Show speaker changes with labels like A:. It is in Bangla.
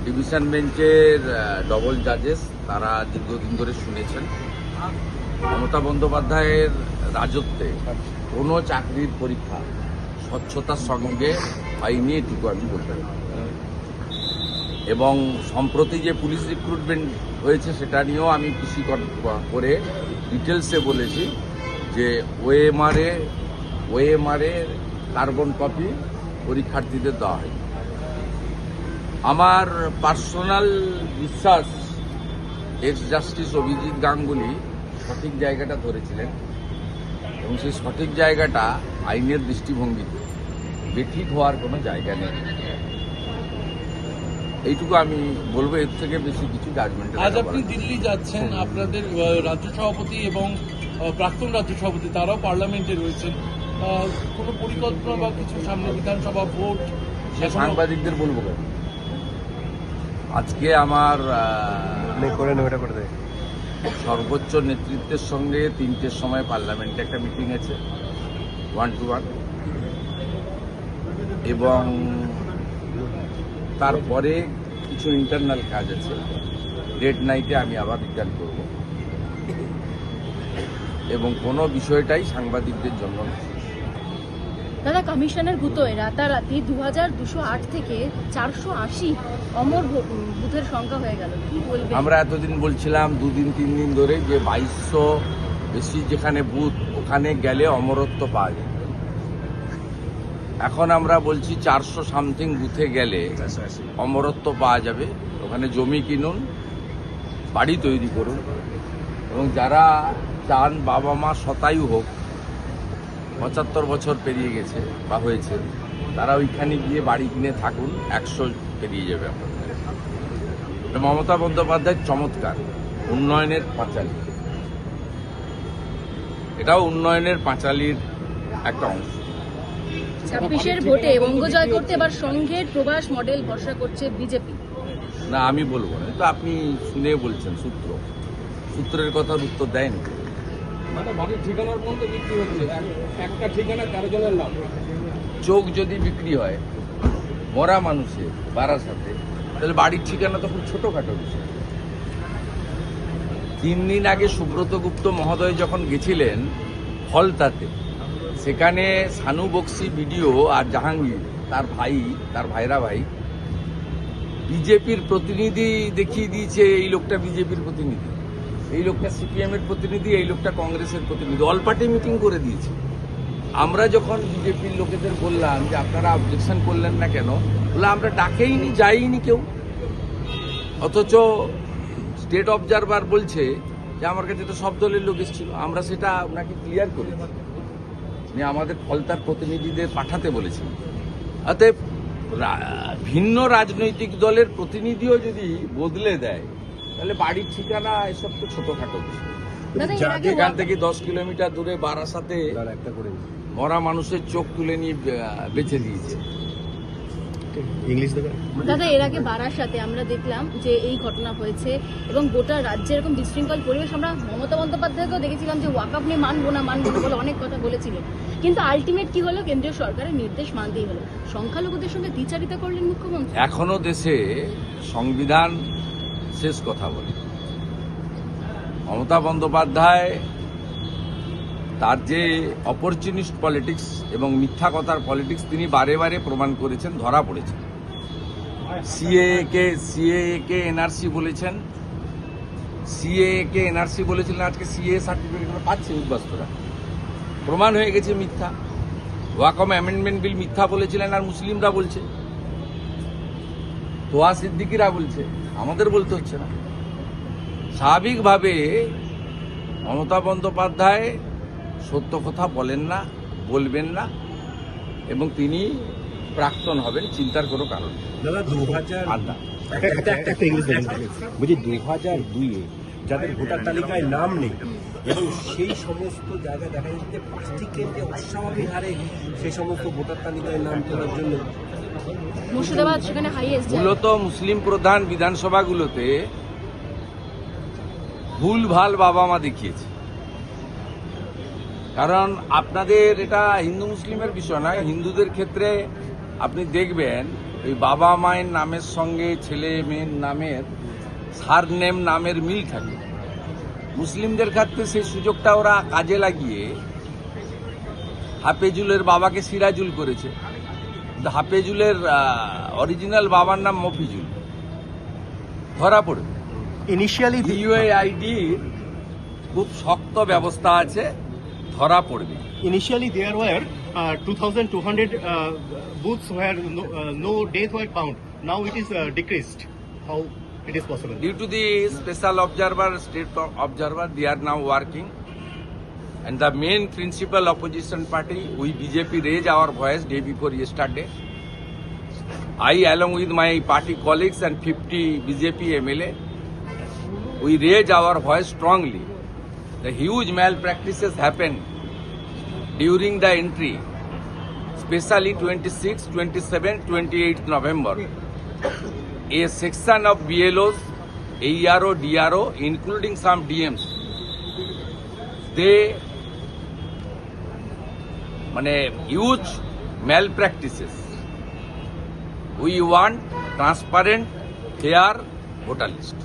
A: ডিভিশন বেঞ্চের ডবল জাজেস তারা দীর্ঘদিন ধরে শুনেছেন মমতা বন্দ্যোপাধ্যায়ের রাজত্বে কোনো চাকরির পরীক্ষা স্বচ্ছতার সঙ্গে হয়নি, এটুকু আমি বলতে পারি। এবং সম্প্রতি যে পুলিশ রিক্রুটমেন্ট হয়েছে সেটা নিয়েও আমি পিসি করে ডিটেলসে বলেছি যে ওএমআরে কার্বন কপি পরীক্ষার্থীদের দেওয়া হয়নি। আমার পার্সোনাল বিশ্বাস এক্স জাস্টিস অভিজিৎ গাঙ্গুলি সঠিক জায়গাটা ধরেছিলেন এবং সেই সঠিক জায়গাটা আইনের দৃষ্টিভঙ্গিতে বেঠিক হওয়ার কোনো জায়গা নেই। এইটুকু আমি বলবো, এর থেকে বেশি কিছু জাজমেন্ট।
B: আজ আপনি দিল্লি যাচ্ছেন, আপনাদের রাজ্য সভাপতি এবং প্রাক্তন রাজ্য সভাপতি তারাও পার্লামেন্টে রয়েছেন, কোনো পরিকল্পনা বা কিছু সামনে বিধানসভা ভোট?
A: সাংবাদিকদের বলবো কেন? আজকে আমার সর্বোচ্চ নেতৃত্বের সঙ্গে 3টের সময় পার্লামেন্টে একটা মিটিং আছে 1-to-1, এবং তারপরে কিছু ইন্টারনাল কাজ আছে। ডেট নাইটে আমি আবার রিটার্ন করব এবং কোনো বিষয়টাই সাংবাদিকদের জন্য না।
C: দাদা, কমিশনের গুতোয় রাতারাতি 2208 থেকে 480 অমর বুথের সংখ্যা হয়ে গেল, কি বলবেন?
A: আমরা এতদিন বলছিলাম 2-3 দিন ধরে যে 2200 বেশি যেখানে বুথ ওখানে গেলে অমরত্ব পাওয়া যায়। এখন আমরা বলছি 400 সামথিং বুথে গেলে অমরত্ব পাওয়া যাবে। ওখানে জমি কিনুন, বাড়ি তৈরি করুন, এবং যারা চান বাবা মা শতায়ু হোক, 75 বছর পেরিয়ে গেছে বা হয়েছে, তারা ওইখানে গিয়ে বাড়ি কিনে থাকুন, 100 পেরিয়ে যাবে আপনাদের। মমতা বন্দ্যোপাধ্যায়ের চমৎকার উন্নয়নের পাঁচালী, এটাও উন্নয়নের পাঁচালীর একটা অংশ।
C: 26-এর ভোটে বঙ্গ জয় করতে এবার সংঘের প্রবাস মডেল ভরসা করছে বিজেপি।
A: না, আমি বলবো না, তো আপনি শুনে বলছেন সূত্রের কথার উত্তর দেয়নি।
B: বাড়ির ঠিকানার মধ্যে বিক্রি হচ্ছে, একটা ঠিকানা 13 জনের নাম।
A: চোখ যদি বিক্রি হয় মরা মানুষের বারাসাতে, তাহলে বাড়ির ঠিকানা তো খুব ছোটখাটো বিষয়। 3 দিন আগে সুব্রত গুপ্ত মহোদয় যখন গেছিলেন ফলতাতে, সেখানে সানু বক্সি বিডিও আর জাহাঙ্গীর তার ভাইরা ভাই বিজেপির প্রতিনিধি দেখিয়ে দিয়েছে, এই লোকটা বিজেপির প্রতিনিধি, এই লোকটা সিপিএম এর প্রতিনিধি, এই লোকটা কংগ্রেসের প্রতিনিধি, অল পার্টি মিটিং করে দিয়েছে। আমরা যখন বিজেপির লোকেদের বললাম যে আপনারা অবজেকশন করলেন না কেন, বলে আমরা ডাকেইনি, যাইনি কেউ। অথচ স্টেট অবজারভার বলছে যে আমার কাছে তো সব দলের লোক এসেছিল। আমরা সেটা ওনাকে ক্লিয়ার করেছি, আমাদের ফলতার প্রতিনিধিদের পাঠাতে বলেছি। অতএব ভিন্ন রাজনৈতিক দলের প্রতিনিধিও যদি বদলে দেয়, তাহলে বাড়ির ঠিকানা এসব তো ছোটখাটো বিষয়। এখান থেকে 10 কিলোমিটার দূরে বারাসাতে মরা মানুষের চোখ তুলে নিয়ে বেঁচে দিয়েছে।
C: দাদা, এর আগে বারাসাতে আমরা দেখলাম যে এই ঘটনা হয়েছে এবং গোটা রাজ্যে এরকম বিশৃঙ্খল পরিবেশ। আমরা মমতা বন্দ্যোপাধ্যায়কেও দেখেছিলাম যে ওয়াকআপ নিয়ে মানবো না বলে অনেক কথা বলেছিলেন, কিন্তু আলটিমেট কি হলো? কেন্দ্রীয় সরকারের নির্দেশ মানতেই হলো। সংখ্যালঘুদের সঙ্গে দ্বিচারিতা করলেন মুখ্যমন্ত্রী।
A: এখনো দেশে সংবিধান শেষ কথা বলে। মমতা বন্দ্যোপাধ্যায় তার যে অপরচুনিস্ট পলিটিক্স এবং মিথ্যা কথার পলিটিক্স তিনি বারে বারে প্রমাণ করেছেন, ধরা পড়েছেন। সিএএ এনআরসি বলেছেন, আজকে সিএএ সার্টিফিকেট পাচ্ছে উদ্বাস্তুরা, প্রমাণ হয়ে গেছে মিথ্যা। ওয়াকম অ্যামেন্ডমেন্ট বিল মিথ্যা বলেছিলেন, আর মুসলিমরা বলছে, তোয়া সিদ্দিকিরা বলছে, আমাদের বলতে হচ্ছে না। স্বাভাবিকভাবে মমতা বন্দ্যোপাধ্যায় সত্য কথা বলেন না, বলবেন না, এবং তিনি প্রাক্তন হবেন, চিন্তার কোনো কারণ নেই।
D: দাদা, 2002-এ যাদের ভোটার তালিকায় নাম নেই এবং সেই সমস্ত জায়গায় দেখা যাচ্ছে 5টি কেন্দ্রে অস্বাভাবিক হারে সেই সমস্ত ভোটার তালিকায় নাম তোলার জন্য
C: মুর্শিদাবাদ সেখানে হাইয়েস্ট।
A: মূলত মুসলিম প্রধান বিধানসভাগুলোতে ভুলভাল বাবা মা দেখিয়েছে। কারণ আপনাদের এটা হিন্দু মুসলিমের বিষয় নয়, হিন্দুদের ক্ষেত্রে আপনি দেখবেন ওই বাবা মায়ের নামের সঙ্গে ছেলে মেয়ের নামের সারনেম নামের মিল থাকে। মুসলিমদের ক্ষেত্রে সেই সুযোগটা ওরা কাজে লাগিয়ে হাফেজুলের বাবাকে সিরাজুল করেছে, কিন্তু হাফেজুলের অরিজিনাল বাবার নাম মফিজুল। ধরা পড়বে।
E: Initially,
A: ইউএআইডির খুব শক্ত ব্যবস্থা আছে, ধরা পড়বে।
E: initially there were 2,200 booths where no death were found. Now it is decreased. How it is possible?
A: Due to the special observer, state observer, they are now working. And the main principal opposition party, we BJP raised our voice day before yesterday. I, along with my party colleagues and 50 BJP MLA, we raised our voice strongly. The huge malpractices happened during the entry, especially 26, 27, 28 November. A section of BLOs, AERO, DRO, including some DMs, they huge malpractices. We want transparent, fair voter list.